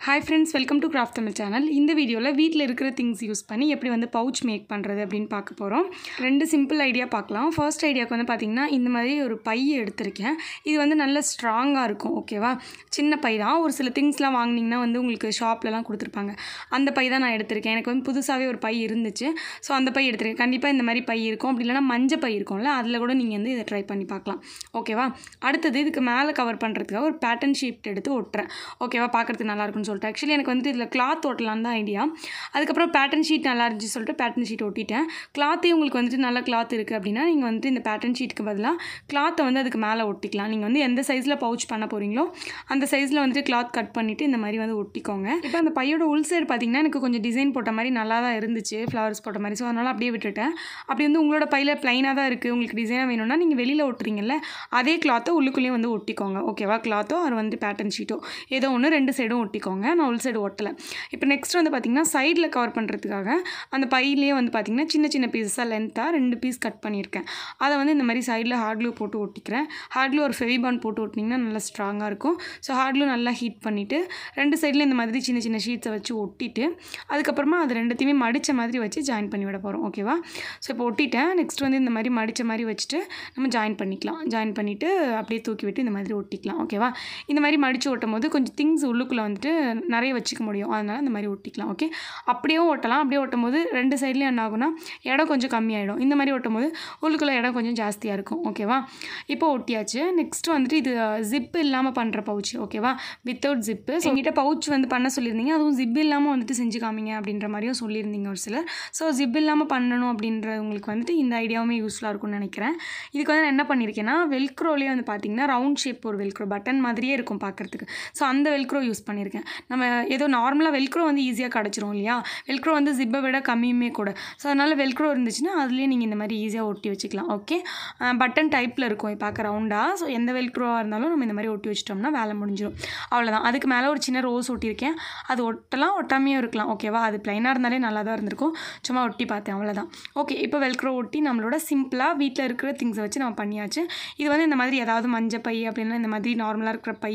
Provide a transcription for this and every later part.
Hi friends, welcome to Craft Tamil channel. இந்த வீடியோல வீட்ல இருக்கிற things யூஸ் பண்ணி எப்படி வந்து பவுச் மேக் பண்றது அப்படினு பார்க்க போறோம். ரெண்டு சிம்பிள் ஐடியா பார்க்கலாம். ஃபர்ஸ்ட் ஐடியாக்கு வந்து பாத்தீங்கன்னா இந்த மாதிரி ஒரு பை எடுத்துர்க்கேன். இது வந்து நல்ல ஸ்ட்ராங்கா இருக்கும். ஓகேவா? சின்ன பை தான். ஒரு சில திங்ஸ்லாம் வாங்குனீங்கன்னா வந்து உங்களுக்கு ஷாப்லலாம் கொடுத்திருப்பாங்க. அந்த பை தான் நான் எடுத்துர்க்கேன். எனக்கு வந்து புதுசாவே ஒரு பை இருந்துச்சு. சோ அந்த பை எடுத்துர்க்கேன். கண்டிப்பா இந்த மாதிரி பை இருக்கும். அப்படி இல்லனா மஞ்ச பை இருக்கும்ல. அதுல கூட நீங்க வந்து இத ட்ரை பண்ணி பார்க்கலாம். ஓகேவா? அடுத்து இதுக்கு மேல கவர் பண்றதுக்காக ஒரு பேட்டர்ன் ஷீட் எடுத்து ஒட்றேன். ஓகேவா? பார்க்கிறதுக்கு நல்லா இருக்கும்னு சொல்லிட்டு ஆக்சுவலி எனக்கு வந்து இதில் கிளாத் ஒட்டலாம் தான் ஐடியா. அதுக்கப்புறம் பேட்டர்ன் ஷீட் நல்லா இருந்துச்சு சொல்லிட்டு பேட்டர்ன் ஷீட் ஒட்டிட்டேன். கிளாத்தே உங்களுக்கு வந்துட்டு நல்ல கிளாத் இருக்குது அப்படின்னா நீங்கள் வந்துட்டு இந்த பேட்டர்ன் ஷீட்டுக்கு பதிலாக கிளாத்தை வந்து அதுக்கு மேலே ஒட்டிக்கலாம். நீங்கள் வந்து எந்த சைஸில் பவுச் பண்ண போகிறீங்களோ அந்த சைஸில் வந்துட்டு கிளாத் கட் பண்ணிவிட்டு இந்த மாதிரி வந்து ஒட்டிக்கோங்க. இப்போ அந்த பையோட உள் சைடு பார்த்தீங்கன்னா எனக்கு கொஞ்சம் டிசைன் போட்ட மாதிரி நல்லா தான் இருந்துச்சு, ஃப்ளவர்ஸ் போட்ட மாதிரி. ஸோ அதனால் அப்படியே விட்டுட்டேன். அப்படி வந்து உங்களோட பையில் ப்ளைனாக தான் இருக்குது, உங்களுக்கு டிசைனாக வேணும்னா நீங்கள் வெளியில் ஒட்டுறீங்கல்ல அதே கிளாத்தை உள்ளுக்குள்ளேயே வந்து ஒட்டிக்கோங்க. ஓகேவா? கிளாத்தோ அது வந்து பேட்டர்ன் ஷீட்டோ ஏதோ ஒன்று ரெண்டு சைடும் ஒட்டிக்கோங்க. நான் உள் சைடு ஒட்டலை. இப்போ நெக்ஸ்ட் வந்து பார்த்திங்கன்னா சைடில் கவர் பண்ணுறதுக்காக அந்த பையிலே வந்து பார்த்திங்கன்னா சின்ன சின்ன பீஸஸாக லென்த்தாக 2 பீஸ் கட் பண்ணியிருக்கேன். அதை வந்து இந்த மாதிரி சைடில் ஹார்ட் க்ளூ போட்டு ஒட்டிக்கிறேன். ஹார்ட் க்ளூ ஒரு ஃபெவிபாண்ட் போட்டு ஒட்டினீங்கன்னா நல்லா ஸ்ட்ராங்காக இருக்கும். ஸோ ஹார்ட் க்ளூ நல்லா ஹீட் பண்ணிவிட்டு ரெண்டு சைடில் இந்த மாதிரி சின்ன சின்ன ஷீட்ஸை வச்சு ஒட்டிட்டு அதுக்கப்புறமா அது ரெண்டுத்தையுமே மடித்த மாதிரி வச்சு ஜாயின் பண்ணி விட போகிறோம். ஓகேவா? ஸோ இப்போ ஒட்டிட்டேன். நெக்ஸ்ட் வந்து இந்த மாதிரி மடித்த மாதிரி வச்சுட்டு நம்ம ஜாயின் பண்ணிக்கலாம். ஜாயின் பண்ணிவிட்டு அப்படியே தூக்கி விட்டு இந்த மாதிரி ஒட்டிக்கலாம். ஓகேவா? இந்த மாதிரி மடித்து ஒட்டும் போது கொஞ்சம் திங்ஸ் உள்ளுக்குள்ளே வந்துட்டு நிறைய வச்சுக்க முடியும். அதனால் இந்த மாதிரி ஒட்டிக்கலாம். ஓகே, அப்படியே ஒட்டலாம். அப்படியே ஒட்டும் போது ரெண்டு சைட்லேயும் என்ன ஆகும்னா இடம் கொஞ்சம் கம்மியாயிடும். இந்த மாதிரி ஒட்டும் போது உள்ளுக்குள்ளே இடம் கொஞ்சம் ஜாஸ்தியாக இருக்கும். ஓகேவா? இப்போ ஒட்டியாச்சு. நெக்ஸ்ட் வந்துட்டு இது ஜிப் இல்லாமல் பண்ணுற பவுச். ஓகேவா? Without zip. ஸோ என்கிட்ட பவுச் வந்து பண்ண சொல்லியிருந்தீங்க. அதுவும் ஜிப் இல்லாமல் வந்துட்டு செஞ்சு காமிங்க அப்படின்ற மாதிரியும் சொல்லியிருந்தீங்க ஒரு சிலர். ஸோ ஜிப் இல்லாமல் பண்ணணும் அப்படின்றவங்களுக்கு வந்துட்டு இந்த ஐடியாவுமே யூஸ்ஃபுல்லாக இருக்கும்னு நினைக்கிறேன். இதுக்கு வந்து நான் என்ன பண்ணியிருக்கேன்னா வெல்க்ரோலேயே வந்து பார்த்தீங்கன்னா ரவுண்ட் ஷேப் ஒரு வெல்க்ரோ பட்டன் மாதிரியே இருக்கும் பார்க்குறதுக்கு. ஸோ அந்த வெல்க்ரோ யூஸ் பண்ணியிருக்கேன். நம்ம ஏதோ நார்மலாக வெல்க்ரோ வந்து ஈஸியாக கிடச்சிரும் இல்லையா? வெல்க்ரோ வந்து ஜிப்பை விட கம்மியுமே கூட. ஸோ அதனால் வெல்க்ரோ இருந்துச்சுன்னா அதுலேயே நீங்கள் இந்த மாதிரி ஈஸியாக ஒட்டி வச்சுக்கலாம். ஓகே, பட்டன் டைப்பில் இருக்கும் பார்க்க ரவுண்டாக. ஸோ எந்த வெல்க்ரோவாக இருந்தாலும் நம்ம இந்த மாதிரி ஒட்டி வச்சிட்டோம்னா வேலை முடிஞ்சிடும். அவ்வளோதான். அதுக்கு மேலே ஒரு சின்ன ரோஸ் ஒட்டியிருக்கேன். அது ஒட்டலாம் ஒட்டாமையும் இருக்கலாம். ஓகேவா? அது ப்ளைனாக இருந்தாலே நல்லா தான் இருந்திருக்கும். சும்மா ஒட்டி பார்த்தேன், அவ்வளோதான். ஓகே, இப்போ வெல்க்ரோ ஒட்டி நம்மளோட சிம்பிளாக வீட்டில் இருக்கிற திங்ஸை வச்சு நம்ம பண்ணியாச்சு. இது வந்து இந்த மாதிரி ஏதாவது மஞ்சள் பை அப்படின்னா இந்த மாதிரி நார்மலாக இருக்கிற பை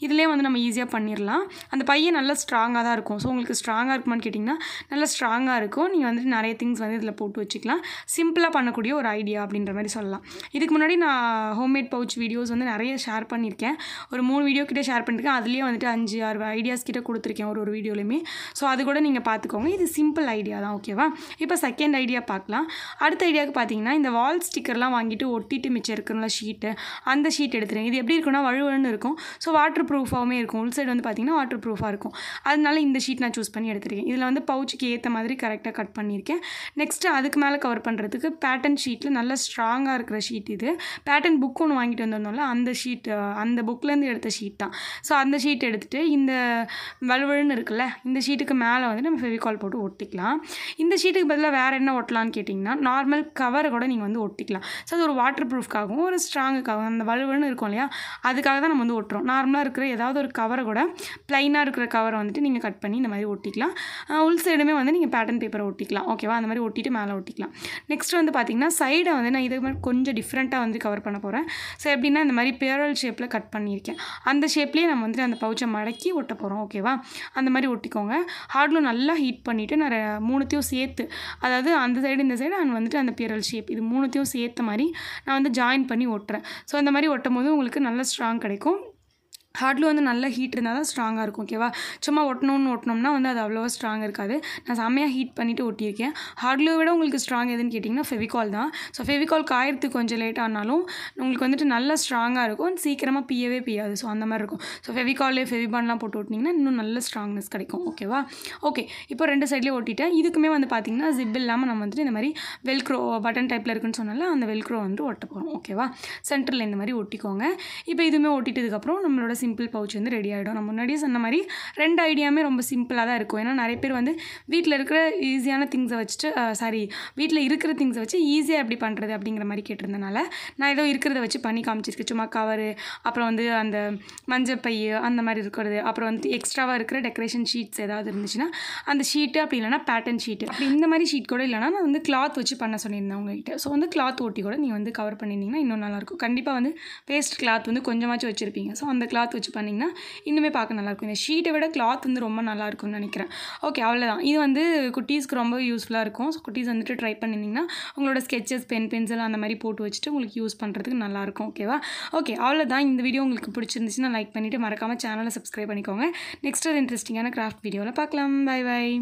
இதுலேயே வந்து நம்ம ஈஸியாக பண்ணிடலாம். அந்த பையை நல்லா ஸ்ட்ராங்காக தான் இருக்கும். ஸோ உங்களுக்கு ஸ்ட்ராங்காக இருக்குமான்னு கேட்டிங்கன்னா நல்லா ஸ்ட்ராங்காக இருக்கும். நீங்கள் வந்துட்டு நிறைய திங்ஸ் வந்து இதில் போட்டு வச்சுக்கலாம். சிம்பிளாக பண்ணக்கூடிய ஒரு ஐடியா அப்படின்ற மாதிரி சொல்லலாம். இதுக்கு முன்னாடி நான் ஹோம்மேட் பவுச் வீடியோஸ் வந்து நிறைய ஷேர் பண்ணியிருக்கேன். ஒரு 3 வீடியோ கிட்டே ஷேர் பண்ணியிருக்கேன். அதுலேயே வந்துட்டு 5-6 ஐடியாஸ் கிட்டே கொடுத்துருக்கேன் ஒரு வீடியோலையுமே. ஸோ அது கூட நீங்கள் பார்த்துக்கோங்க. இது சிம்பிள் ஐடியா தான். ஓகேவா? இப்போ செகண்ட் ஐடியா பார்க்கலாம். அடுத்த ஐடியாவுக்கு பார்த்தீங்கன்னா இந்த வால் ஸ்டிக்கர்லாம் வாங்கிட்டு ஒட்டிட்டு மிச்சம் இருக்கும்ல ஷீட்டு, அந்த ஷீட் எடுத்துருங்க. இது எப்படி இருக்குன்னா வழுவழுன்னு இருக்கும். ஸோ வாட்டர் ப்ரூஃபாகவுமே இருக்கும். உள் சைடு வந்து பார்த்தீங்கன்னா வாட்டர் ப்ரூஃபாக இருக்கும். அதனால இந்த ஷீட் நான் சூஸ் பண்ணி எடுத்துருக்கேன். இதில் வந்து பவுச்சுக்கு ஏற்ற மாதிரி கரெக்டாக கட் பண்ணியிருக்கேன். நெக்ஸ்ட்டு அதுக்கு மேலே கவர் பண்ணுறதுக்கு பேட்டர்ன் ஷீட்டில் நல்லா ஸ்ட்ராங்காக இருக்கிற ஷீட் இது. பேட்டர்ன் புக் ஒன்று வாங்கிட்டு வந்திருந்தோம்ல அந்த ஷீட், அந்த புக்லேருந்து எடுத்த ஷீட் தான். ஸோ அந்த ஷீட் எடுத்துகிட்டு இந்த வலுவழுன்னு இருக்குல்ல இந்த ஷீட்டுக்கு மேலே வந்து நம்ம ஃபெவிகால் போட்டு ஒட்டிக்கலாம். இந்த ஷீட்டுக்கு பதிலாக வேறு என்ன ஒட்டலான்னு கேட்டிங்கன்னா நார்மல் கவரை கூட நீங்கள் வந்து ஒட்டிக்கலாம். ஸோ அது ஒரு வாட்டர் ப்ரூஃப்காகவும் ஒரு ஸ்ட்ராங்குக்காகவும் அந்த வலுவழுன்னு இருக்கும் இல்லையா அதுக்காக தான் நம்ம வந்து ஒட்டுறோம். நார்மலாக இருக்கிற ஏதாவது ஒரு கவரை கூட ப்ளைனாக இருக்கிற கவரை வந்துட்டு நீங்கள் கட் பண்ணி இந்த மாதிரி ஒட்டிக்கலாம். உள் சைடுமே வந்து நீங்கள் பேட்டர்ன் பேப்பரை ஒட்டிக்கலாம். ஓகேவா? அந்த மாதிரி ஒட்டிட்டு மேலே ஒட்டிக்கலாம். நெக்ஸ்ட் வந்து பார்த்திங்கன்னா சைடை வந்து நான் இதுக்கு மாதிரி கொஞ்சம் டிஃப்ரெண்ட்டாக வந்து கவர் பண்ண போகிறேன். ஸோ எப்படின்னா இந்த மாதிரி பேரல் ஷேப்பில் கட் பண்ணியிருக்கேன். அந்த ஷேப்லேயே நம்ம வந்துட்டு அந்த பவுச்சை மடக்கி ஒட்ட போகிறோம். ஓகேவா? அந்த மாதிரி ஒட்டிக்கோங்க. ஹார்ட்லூ நல்லா ஹீட் பண்ணிவிட்டு நான் 3த்தையும் சேர்த்து, அதாவது அந்த சைடு இந்த சைடு நான் வந்துட்டு அந்த பேரல் ஷேப் இது 3த்தையும் சேர்த்த மாதிரி நான் வந்து ஜாயின் பண்ணி ஒட்டுறேன். ஸோ அந்த மாதிரி ஒட்டும் போது உங்களுக்கு நல்ல ஸ்ட்ராங் கிடைக்கும். ஹார்ட்லூ வந்து நல்ல ஹீட் இருந்தால் தான் ஸ்ட்ராங்காக இருக்கும். ஓகேவா? சும்மா ஒட்டினோம்னா வந்து அது அவ்வளோவா ஸ்ட்ராங் இருக்காது. நான் செம்மையாக ஹீட் பண்ணிவிட்டு ஒட்டியிருக்கேன். ஹார்ட்லூ விட உங்களுக்கு ஸ்ட்ராங் எதுன்னு கேட்டிங்கன்னா ஃபெவிகால் தான். ஸோ ஃபெவிகால் காயறதுக்கு கொஞ்சம் லேட் ஆனாலும் உங்களுக்கு வந்துட்டு நல்ல ஸ்ட்ராங்காக இருக்கும். சீக்கிரமாக பியவே பியாது. ஸோ அந்த மாதிரி இருக்கும். ஸோ ஃபெவிகாலே ஃபெவிபான்லாம் போட்டு ஒட்டினீங்கன்னா இன்னும் நல்ல ஸ்ட்ராங்னஸ் கிடைக்கும். ஓகேவா? ஓகே, இப்போ ரெண்டு சைட்லேயும் ஒட்டிட்டேன். இதுக்குமே வந்து பார்த்திங்கன்னா ஜிப் இல்லாமல் நம்ம வந்துட்டு இந்த மாதிரி வெல்க்ரோ பட்டன் டைப்பில் இருக்குன்னு சொன்னால அந்த வெல்க்ரோ வந்து ஒட்ட போகிறோம். ஓகேவா? சென்டரில் இந்த மாதிரி ஒட்டிக்கோங்க. இப்போ இதுவுமே ஒட்டிட்டதுக்கப்புறம் நம்மளோட சிம்பிள் பவுச் வந்து ரெடி ஆகிடும். நான் முன்னாடியே சொன்ன மாதிரி ரெண்டு ஐடியாவுமே ரொம்ப சிம்பிளாக தான் இருக்கும். ஏன்னா நிறைய பேர் வந்து வீட்டில் இருக்கிற ஈஸியான திங்ஸை வச்சுட்டு வீட்டில் இருக்கிற திங்ஸை வச்சு ஈஸியாக எப்படி பண்ணுறது அப்படிங்கிற மாதிரி கேட்டிருந்தனால நான் ஏதோ இருக்கிறத வச்சு பண்ணி காமிச்சிருக்கேன். சும்மா கவரு, அப்புறம் வந்து அந்த மஞ்சள் பை அந்த மாதிரி இருக்கிறது, அப்புறம் வந்து எக்ஸ்ட்ராவாக இருக்கிற டெக்கரேஷன் ஷீட்ஸ் ஏதாவது இருந்துச்சுன்னா அந்த ஷீட்டு, அப்படி இல்லைனா பேட்டர்ன் ஷீட்டு, அப்படி இந்த மாதிரி ஷீட் கூட இல்லைனா நான் வந்து கிளாத் வச்சு பண்ண சொல்லியிருந்தேன் உங்கள்கிட்ட. ஸோ வந்து கிளாத் ஒட்டி கூட நீங்கள் வந்து கவர் பண்ணியிருந்தீங்கன்னா இன்னும் நல்லாயிருக்கும். கண்டிப்பாக வந்து வேஸ்ட் கிளாத் வந்து கொஞ்சமாச்சும் வச்சுருப்பீங்க. ஸோ அந்த கிளாத் கிளாத் வச்சு பண்ணிங்கன்னா இன்னுமே பார்க்க நல்லாயிருக்கும். இந்த ஷீட்டை விட கிளாத் வந்து ரொம்ப நல்லாயிருக்கும்னு நினைக்கிறேன். ஓகே, அவ்வளோதான். இது வந்து குட்டீஸ்க்கு ரொம்ப யூஸ்ஃபுல்லாக இருக்கும். ஸோ குட்டீஸ் வந்துட்டு ட்ரை பண்ணிங்கன்னா உங்களோட ஸ்கெச்சஸ், பென்சில் அந்த மாதிரி போட்டு வச்சுட்டு உங்களுக்கு யூஸ் பண்ணுறதுக்கு நல்லாயிருக்கும். ஓகேவா? ஓகே, அவ்வளோதான். இந்த வீடியோ உங்களுக்கு பிடிச்சிருந்துச்சுன்னா லைக் பண்ணிவிட்டு மறக்காமல் சேனலை சப்ஸ்கிரைப் பண்ணிக்கோங்க. நெக்ஸ்ட் ஒரு இன்ட்ரெஸ்டிங்கான கிராஃப்ட் வீடியோவில் பார்க்கலாம். Bye by.